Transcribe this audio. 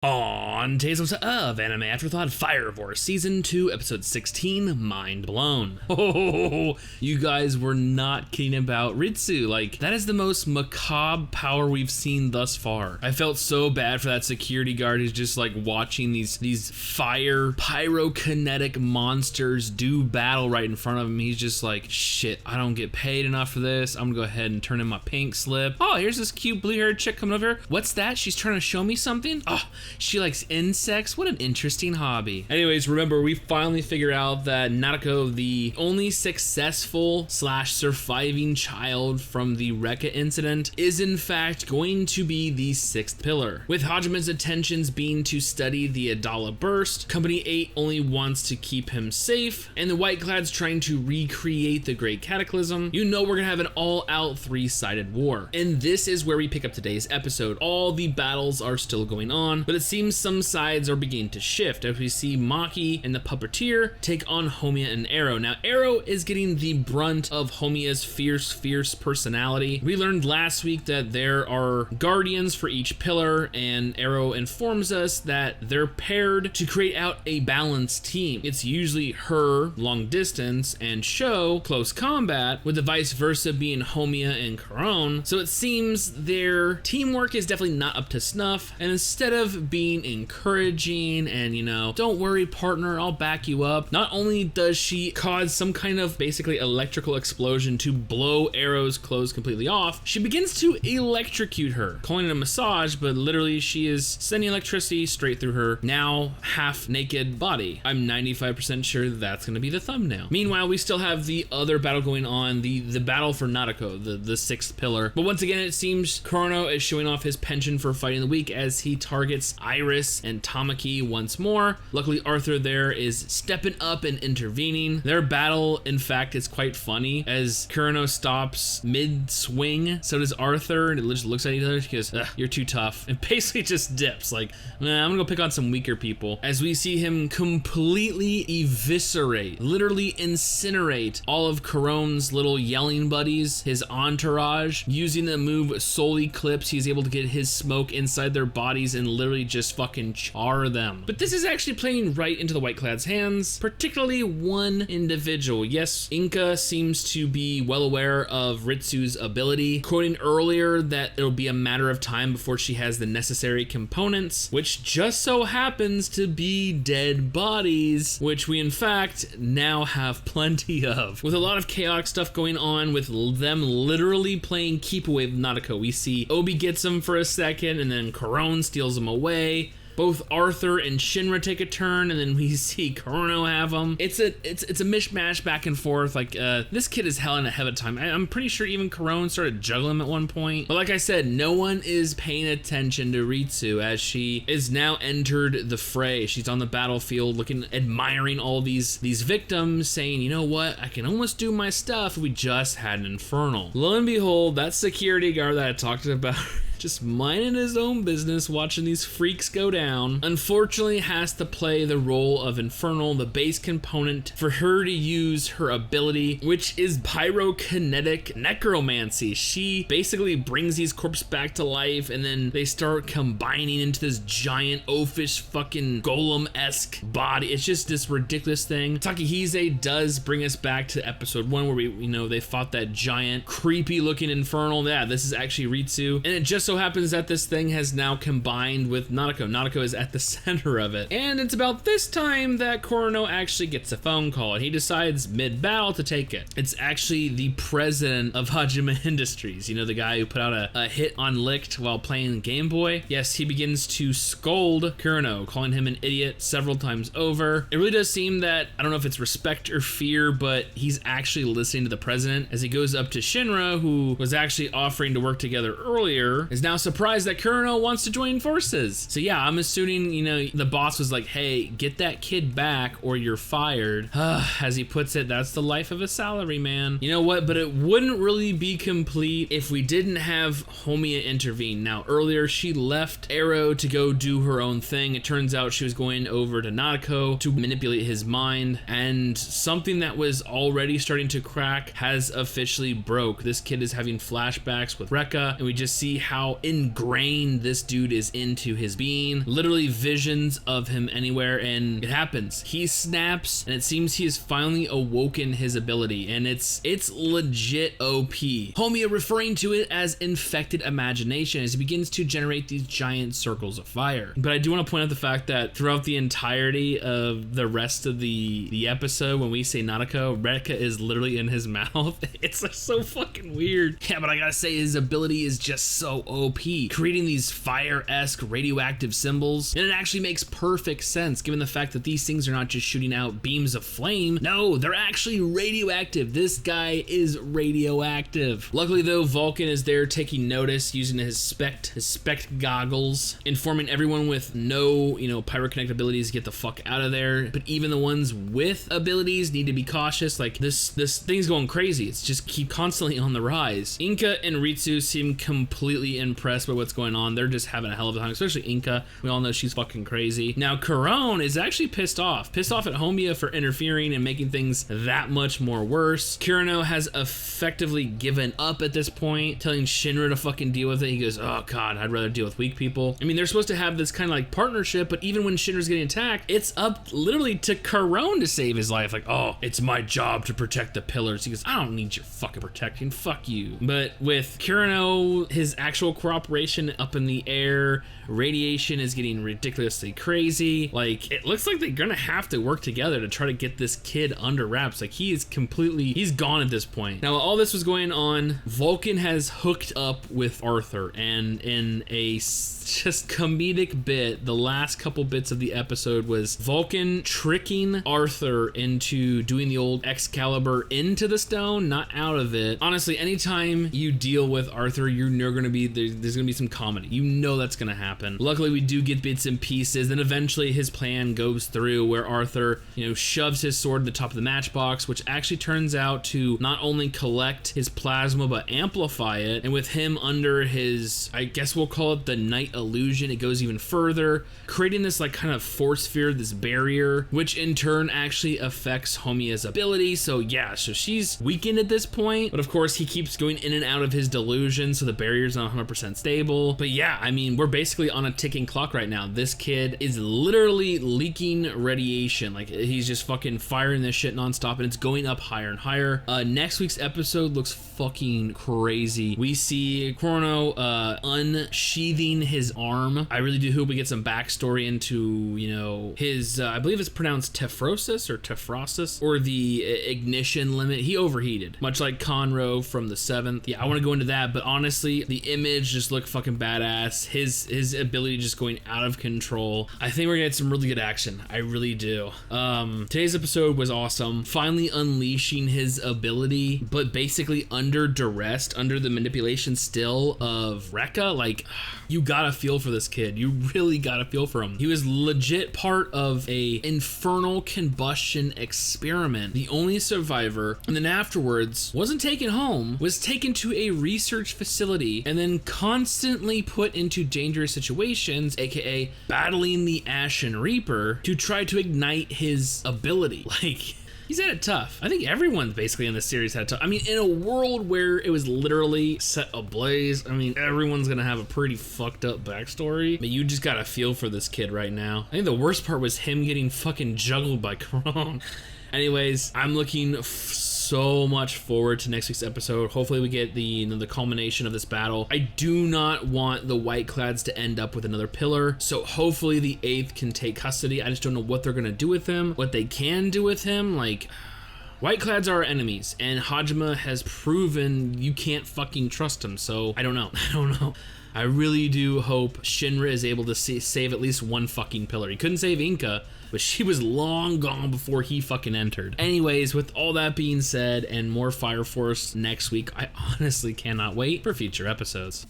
On today's episode of Anime Afterthought Fire Force Season 2, Episode 16, Mind Blown. Oh, you guys were not kidding about Ritsu. Like, that is the most macabre power we've seen thus far. I felt so bad for that security guard who's just like watching these fire pyrokinetic monsters do battle right in front of him. He's just like, shit, I don't get paid enough for this. I'm gonna go ahead and turn in my pink slip. Oh, here's this cute blue-haired chick coming over here. What's that? She's trying to show me something? Oh, she likes insects. What an interesting hobby. Anyways, remember, we finally figured out that Nadeko, the only successful / surviving child from the Rekka incident, is in fact going to be the 6th pillar. With Hajime's intentions being to study the Adala burst, Company 8 only wants to keep him safe, and the Whiteclads trying to recreate the Great Cataclysm, you know we're gonna have an all-out 3-sided war. And this is where we pick up today's episode. All the battles are still going on, but it seems some sides are beginning to shift as we see Maki and the Puppeteer take on Homiya and Arrow. Now, Arrow is getting the brunt of Homiya's fierce personality. We learned last week that there are guardians for each pillar, and Arrow informs us that they're paired to create out a balanced team. It's usually her, long distance, and Sho, close combat, with the vice versa being Homiya and Karon. So it seems their teamwork is definitely not up to snuff, and instead of being encouraging and, you know, don't worry partner, I'll back you up, not only does she cause some kind of basically electrical explosion to blow Arrow's clothes completely off, she begins to electrocute her, calling it a massage, but literally she is sending electricity straight through her now half naked body. I'm 95% sure that's going to be the thumbnail. Meanwhile, we still have the other battle going on, the battle for Nadeko, the 6th pillar. But once again, it seems Kurono is showing off his penchant for fighting the weak as he targets Iris and Tamaki once more. Luckily, Arthur there is stepping up and intervening. Their battle, in fact, is quite funny as Kurono stops mid-swing. So does Arthur, and it just looks at each other. She goes, you're too tough, and basically just dips. Like, nah, I'm gonna go pick on some weaker people. As we see him completely eviscerate, literally incinerate all of Kuron's little yelling buddies, his entourage. Using the move Soul Eclipse, he's able to get his smoke inside their bodies and literally just fucking char them. But this is actually playing right into the Whiteclads' hands, particularly one individual. Yes, Inka seems to be well aware of Ritsu's ability, quoting earlier that it'll be a matter of time before she has the necessary components, which just so happens to be dead bodies, which we in fact now have plenty of. With a lot of chaotic stuff going on with them literally playing keep away with Nadeko. We see Obi gets him for a second, and then Karon steals him away. Both Arthur and Shinra take a turn, and then we see Kurono have them. It's a mishmash back and forth. Like, this kid is hell in a head of time. I'm pretty sure even Kurono started juggling him at one point. But like I said, no one is paying attention to Ritsu as she is now entered the fray. She's on the battlefield looking, admiring all these victims, saying, you know what, I can almost do my stuff if we just had an infernal. Lo and behold, that security guard that I talked about just minding his own business, watching these freaks go down, unfortunately has to play the role of Infernal, the base component, for her to use her ability, which is pyrokinetic necromancy. She basically brings these corpses back to life, and then they start combining into this giant oafish fucking golem-esque body. It's just this ridiculous thing. Takahise does bring us back to episode 1 where they fought that giant creepy looking Infernal. Yeah, this is actually Ritsu, and it just so happens that this thing has now combined with Nadeko. Nadeko is at the center of it. And it's about this time that Kurono actually gets a phone call, and he decides mid-battle to take it. It's actually the president of Hajime Industries, you know, the guy who put out a hit on Licked while playing Game Boy. Yes, he begins to scold Kurono, calling him an idiot several times over. It really does seem that, I don't know if it's respect or fear, but he's actually listening to the president as he goes up to Shinra, who was actually offering to work together earlier, is now surprised that Kurono wants to join forces. So yeah, I'm assuming, you know, the boss was like, hey, get that kid back or you're fired. As he puts it, that's the life of a salaryman. You know what, but it wouldn't really be complete if we didn't have Homiya intervene. Now, earlier she left Arrow to go do her own thing. It turns out she was going over to Nadeko to manipulate his mind, and something that was already starting to crack has officially broke. This kid is having flashbacks with Rekka, and we just see how how ingrained this dude is into his being. Literally visions of him anywhere, and it happens. He snaps, and it seems he has finally awoken his ability, and it's legit OP. Homie referring to it as infected imagination as he begins to generate these giant circles of fire. But I do want to point out the fact that throughout the entirety of the rest of the episode, when we say Nanako, Reka is literally in his mouth. It's like so fucking weird. Yeah, but I gotta say, his ability is just so OP, creating these fire-esque radioactive symbols, and it actually makes perfect sense given the fact that these things are not just shooting out beams of flame. No, they're actually radioactive. This guy is radioactive. Luckily though, Vulcan is there taking notice using his spect goggles, informing everyone with no, pyroconnect abilities to get the fuck out of there. But even the ones with abilities need to be cautious. Like this thing's going crazy. It's just keep constantly on the rise. Inka and Ritsu seem completely impressed by what's going on. They're just having a hell of a time, especially Inka. We all know she's fucking crazy. Now Kuron is actually pissed off at Homia for interfering and making things that much more worse. Kurano has effectively given up at this point, telling Shinra to fucking deal with it. He goes, oh god, I'd rather deal with weak people. I mean, they're supposed to have this kind of like partnership, but even when Shinra's getting attacked, it's up literally to Kuron to save his life. Like, oh, it's my job to protect the pillars. He goes, I don't need your fucking protection, fuck you. But with Kurano, his actual cooperation up in the air, radiation is getting ridiculously crazy. Like, it looks like they're gonna have to work together to try to get this kid under wraps. Like, he's gone at this point. Now, while all this was going on, Vulcan has hooked up with Arthur, and in a just comedic bit, the last couple bits of the episode was Vulcan tricking Arthur into doing the old Excalibur into the stone, not out of it. Honestly, anytime you deal with Arthur, there's gonna be some comedy. You know that's gonna happen. Luckily, we do get bits and pieces. Then eventually his plan goes through where Arthur, shoves his sword at the top of the matchbox, which actually turns out to not only collect his plasma, but amplify it. And with him under his, I guess we'll call it the night illusion, it goes even further, creating this like kind of force sphere, this barrier, which in turn actually affects Homia's ability. So she's weakened at this point, but of course he keeps going in and out of his delusion, so the barrier's not 100% stable. But yeah, I mean, we're basically on a ticking clock right now. This kid is literally leaking radiation. Like, he's just fucking firing this shit nonstop, and it's going up higher and higher. Next week's episode looks fucking crazy. We see Chrono unsheathing his arm. I really do hope we get some backstory into, his, I believe it's pronounced Tephrosis or Tephrosis, or the ignition limit. He overheated, much like Conroe from the 7th. Yeah, I want to go into that, but honestly, the image just looked fucking badass. His ability just going out of control. I think we're gonna get some really good action. I really do. Today's episode was awesome. Finally unleashing his ability, but basically under duress, under the manipulation still of Reka. Like, you gotta feel for this kid. You really gotta feel for him. He was legit part of a infernal combustion experiment. The only survivor, and then afterwards wasn't taken home, was taken to a research facility and then constantly put into dangerous situations, aka battling the Ashen Reaper to try to ignite his ability. Like, he's had it tough. I think everyone basically in the series had it tough. I mean, in a world where it was literally set ablaze, I mean, everyone's gonna have a pretty fucked up backstory, but you just gotta feel for this kid right now. I think the worst part was him getting fucking juggled by Kron. Anyways, I'm looking so much forward to next week's episode. Hopefully we get the culmination of this battle. I do not want the Whiteclads to end up with another pillar, so hopefully the 8th can take custody. I just don't know what they're gonna do with him, what they can do with him. Like, Whiteclads are our enemies, and Hajime has proven you can't fucking trust him, so I don't know. I really do hope Shinra is able to save at least one fucking pillar. He couldn't save Inka, but she was long gone before he fucking entered. Anyways, with all that being said and more Fire Force next week, I honestly cannot wait for future episodes.